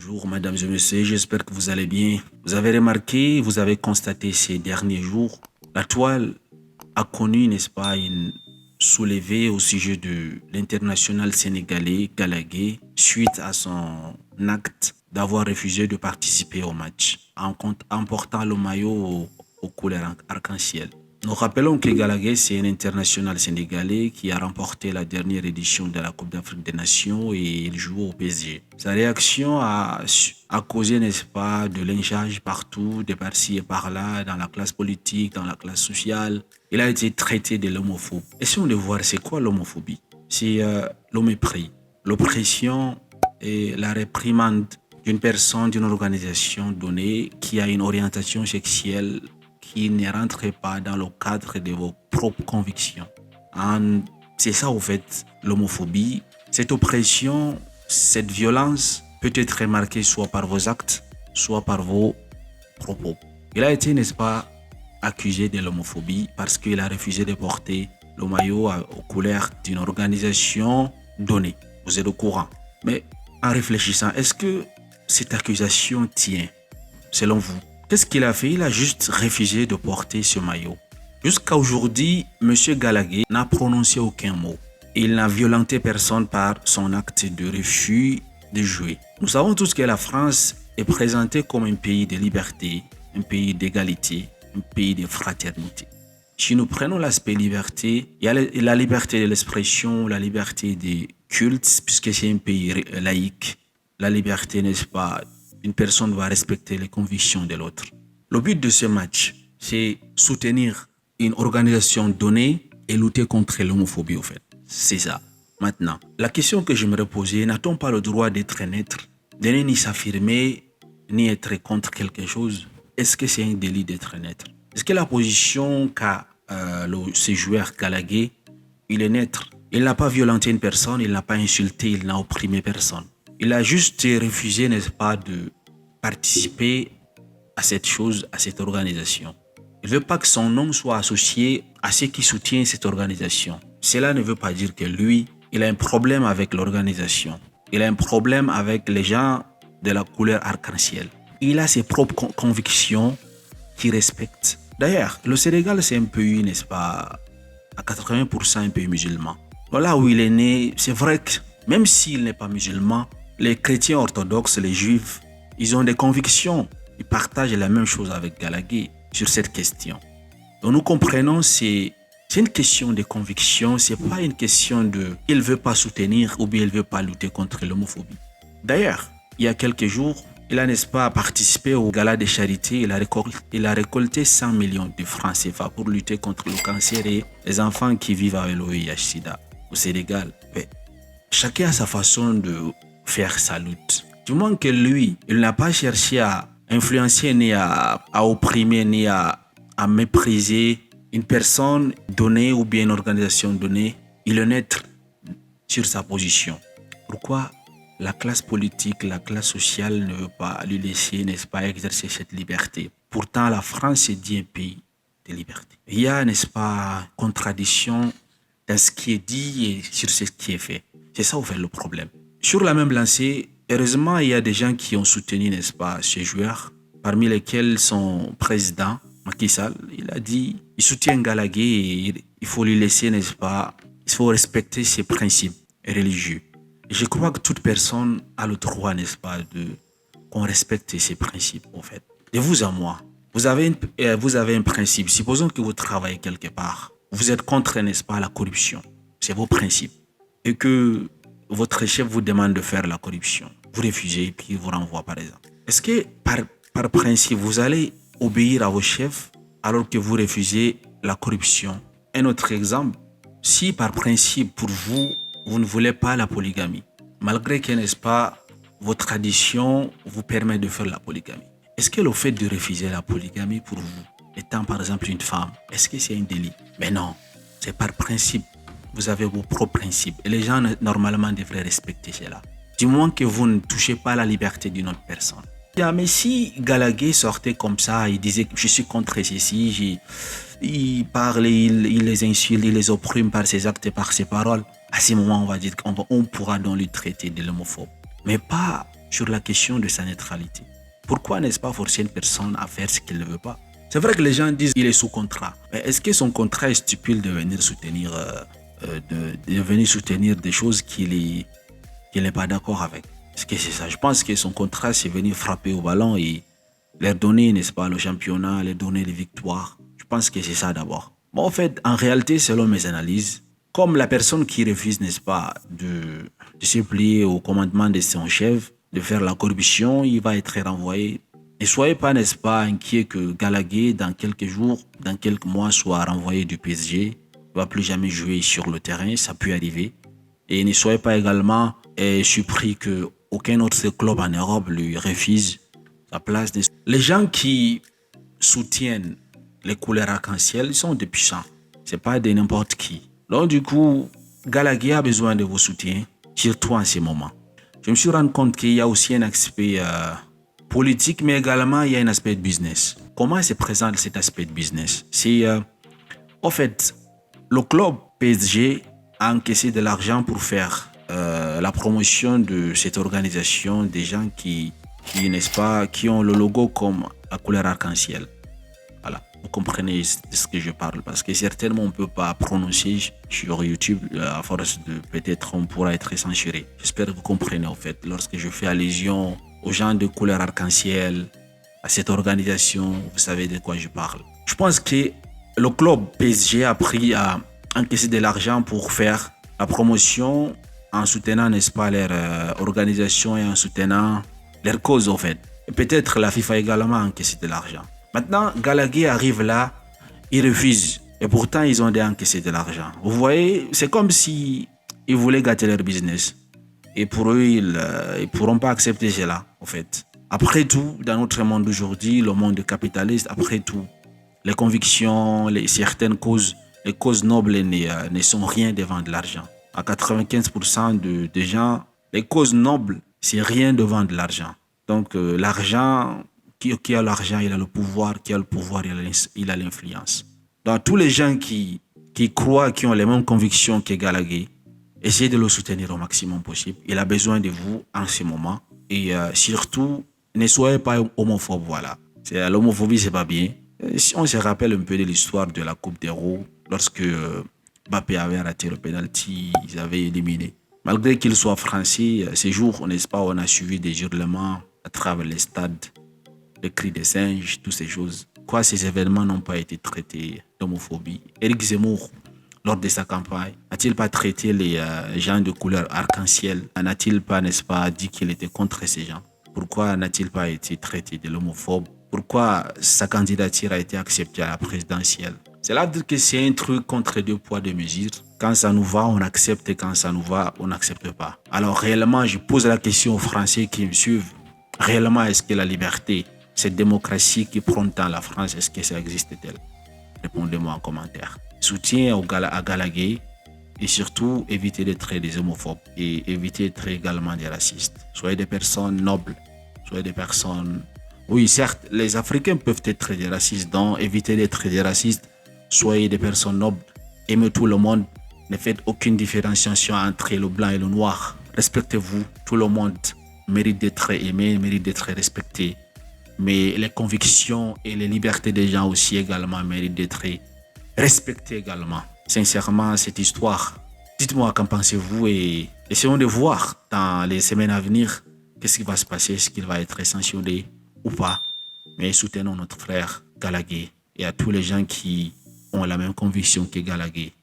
Bonjour, mesdames et messieurs, j'espère que vous allez bien. Vous avez remarqué, vous avez constaté ces derniers jours, la toile a connu, n'est-ce pas, une soulevée au sujet de l'international sénégalais Galagué suite à son acte d'avoir refusé de participer au match en portant le maillot aux couleurs arc-en-ciel. Nous rappelons que Galagué, c'est un international sénégalais qui a remporté la dernière édition de la Coupe d'Afrique des Nations et il joue au PSG. Sa réaction a causé, n'est-ce pas, de lynchage partout, de par-ci et par-là, dans la classe politique, dans la classe sociale. Il a été traité de l'homophobe. Essayons de voir c'est quoi l'homophobie. C'est le mépris, l'oppression et la réprimande d'une personne, d'une organisation donnée qui a une orientation sexuelle qui ne rentre pas dans le cadre de vos propres convictions. C'est ça, au fait, l'homophobie. Cette oppression, cette violence peut être remarquée soit par vos actes, soit par vos propos. Il a été, n'est-ce pas, accusé de l'homophobie parce qu'il a refusé de porter le maillot aux couleurs d'une organisation donnée. Vous êtes au courant. Mais en réfléchissant, est-ce que cette accusation tient, selon vous? Qu'est-ce qu'il a fait? Il a juste refusé de porter ce maillot. Jusqu'à aujourd'hui, M. Galagué n'a prononcé aucun mot. Il n'a violenté personne par son acte de refus de jouer. Nous savons tous que la France est présentée comme un pays de liberté, un pays d'égalité, un pays de fraternité. Si nous prenons l'aspect liberté, il y a la liberté de l'expression, la liberté des cultes, puisque c'est un pays laïque. La liberté, n'est-ce pas? Une personne doit respecter les convictions de l'autre. Le but de ce match, c'est soutenir une organisation donnée et lutter contre l'homophobie, au fait. C'est ça. Maintenant, la question que je me poser, n'a-t-on pas le droit d'être neutre, de ne ni s'affirmer, ni être contre quelque chose? Est-ce que c'est un délit d'être neutre? Est-ce que la position qu'a ce joueur Galagué, il est neutre? Il n'a pas violenté une personne, il n'a pas insulté, il n'a opprimé personne. Il a juste refusé, n'est-ce pas, de participer à cette chose, à cette organisation. Il ne veut pas que son nom soit associé à ceux qui soutiennent cette organisation. Cela ne veut pas dire que lui, il a un problème avec l'organisation. Il a un problème avec les gens de la couleur arc-en-ciel. Il a ses propres convictions qu'il respecte. D'ailleurs, le Sénégal, c'est un pays, n'est-ce pas, à 80% un pays musulman. Là où il est né, c'est vrai que même s'il n'est pas musulman, les chrétiens orthodoxes, les juifs, ils ont des convictions. Ils partagent la même chose avec Galagué sur cette question. Donc nous comprenons, c'est une question de conviction, c'est pas une question de il veut pas soutenir ou bien il veut pas lutter contre l'homophobie. D'ailleurs, il y a quelques jours, il a, n'est-ce pas, participé au gala de charité. Il a récolté 100 millions de francs CFA pour lutter contre le cancer et les enfants qui vivent avec le VIH/SIDA au Sénégal. Mais chacun a sa façon de faire sa lutte. Du moins que lui, il n'a pas cherché à influencer ni à opprimer ni à mépriser une personne donnée ou bien une organisation donnée. Il est neutre sur sa position. Pourquoi la classe politique, la classe sociale ne veut pas lui laisser, n'est-ce pas, exercer cette liberté? Pourtant, la France est dit un pays de liberté. Il y a, n'est-ce pas, contradiction dans ce qui est dit et sur ce qui est fait. C'est ça, au fait, le problème. Sur la même lancée, heureusement, il y a des gens qui ont soutenu, n'est-ce pas, ces joueurs, parmi lesquels son président, Macky Sall, il a dit, il soutient Galagué et il faut lui laisser, n'est-ce pas, il faut respecter ses principes religieux. Et je crois que toute personne a le droit, n'est-ce pas, qu'on respecte ses principes, en fait. De vous à moi, vous avez un principe. Supposons que vous travaillez quelque part. Vous êtes contre, n'est-ce pas, la corruption. C'est vos principes. Et que votre chef vous demande de faire la corruption. Vous refusez et puis il vous renvoie, par exemple. Est-ce que par principe, vous allez obéir à vos chefs alors que vous refusez la corruption? Un autre exemple, si par principe, pour vous, vous ne voulez pas la polygamie, malgré que, n'est-ce pas, vos traditions vous permettent de faire la polygamie, est-ce que le fait de refuser la polygamie pour vous, étant par exemple une femme, est-ce que c'est un délit? Mais non, c'est par principe. Vous avez vos propres principes. Et les gens, normalement, devraient respecter cela. Du moins que vous ne touchez pas la liberté d'une autre personne. Mais si Galagué sortait comme ça, il disait que je suis contre ceci, il parle, il les insulte, il les opprime par ses actes et par ses paroles, à ce moment, on va dire qu'on pourra donc lui traiter de l'homophobe. Mais pas sur la question de sa neutralité. Pourquoi n'est-ce pas forcer une personne à faire ce qu'il ne veut pas? C'est vrai que les gens disent qu'il est sous contrat. Mais est-ce que son contrat stipule de venir soutenir, de venir soutenir des choses qu'il n'est pas d'accord avec? Est-ce que c'est ça? Je pense que son contrat, c'est venir frapper au ballon et leur donner, n'est-ce pas, le championnat, leur donner les victoires. Je pense que c'est ça d'abord. Bon, en fait, en réalité, selon mes analyses, comme la personne qui refuse, n'est-ce pas, de se plier au commandement de son chef, de faire la corruption, il va être renvoyé. Ne soyez pas, n'est-ce pas, inquiet que Gallagher, dans quelques jours, dans quelques mois, soit renvoyé du PSG. Il ne va plus jamais jouer sur le terrain, ça peut arriver. Et ne soyez pas également surpris qu'aucun autre club en Europe lui refuse sa place. Les gens qui soutiennent les couleurs arc-en-ciel, ils sont des puissants. Ce n'est pas de n'importe qui. Donc du coup, Gallagher a besoin de vos soutiens, surtout en ce moment. Je me suis rendu compte qu'il y a aussi un aspect politique, mais également il y a un aspect de business. Comment se présente cet aspect de business? C'est, en fait, le club PSG a encaissé de l'argent pour faire la promotion de cette organisation, des gens qui n'est-ce pas, qui ont le logo comme la couleur arc-en-ciel. Voilà, vous comprenez de ce que je parle, parce que certainement on ne peut pas prononcer sur YouTube, à force de peut-être on pourra être censuré. J'espère que vous comprenez en fait, lorsque je fais allusion aux gens de couleur arc-en-ciel, à cette organisation, vous savez de quoi je parle. Je pense que le club PSG a pris à encaisser de l'argent pour faire la promotion en soutenant, n'est-ce pas, leur organisation et en soutenant leur cause, en fait. Et peut-être la FIFA également a encaissé de l'argent. Maintenant, Gallagher arrive là, il refuse. Et pourtant, ils ont encaissé de l'argent. Vous voyez, c'est comme si ils voulaient gâter leur business. Et pour eux, ils ne pourront pas accepter cela, en fait. Après tout, dans notre monde d'aujourd'hui, le monde capitaliste, après tout, les convictions, certaines causes, les causes nobles ne sont rien devant de l'argent. À 95% des gens, les causes nobles, c'est rien devant de l'argent. Donc l'argent, qui a l'argent, il a le pouvoir, qui a le pouvoir, il a l'influence. Donc tous les gens qui croient, qui ont les mêmes convictions que Gallagher, essayez de le soutenir au maximum possible. Il a besoin de vous en ce moment. Et surtout, ne soyez pas homophobe, voilà. L'homophobie, c'est pas bien. Si on se rappelle un peu de l'histoire de la Coupe d'Euro, lorsque Mbappé avait raté le penalty, ils avaient éliminé. Malgré qu'il soit français, ces jours, n'est-ce pas, on a suivi des hurlements à travers les stades, les cris des singes, toutes ces choses. Quoi, ces événements n'ont pas été traités d'homophobie. Éric Zemmour, lors de sa campagne, n'a-t-il pas traité les gens de couleur arc-en-ciel? N'a-t-il pas, n'est-ce pas, dit qu'il était contre ces gens? Pourquoi n'a-t-il pas été traité de l'homophobe? Pourquoi sa candidature a été acceptée à la présidentielle? C'est là que c'est un truc contre deux poids, deux mesures. Quand ça nous va, on accepte, et quand ça nous va, on n'accepte pas. Alors réellement, je pose la question aux Français qui me suivent. Réellement, est-ce que la liberté, cette démocratie qui prend tant la France, est-ce que ça existe-t-elle? Répondez-moi en commentaire. Soutien à Gallagher et surtout évitez d'être des homophobes et évitez d'être également des racistes. Soyez des personnes nobles, soyez des personnes... Oui, certes, les Africains peuvent être des racistes, donc évitez d'être des racistes. Soyez des personnes nobles, aimez tout le monde, ne faites aucune différenciation entre le blanc et le noir. Respectez-vous, tout le monde mérite d'être aimé, mérite d'être respecté. Mais les convictions et les libertés des gens aussi également méritent d'être respectées également. Sincèrement, cette histoire, dites-moi qu'en pensez-vous et essayons de voir dans les semaines à venir qu'est-ce qui va se passer, est-ce qu'il va être sanctionné ou pas. Mais soutenons notre frère Gallagher et à tous les gens qui ont la même conviction que Gallagher.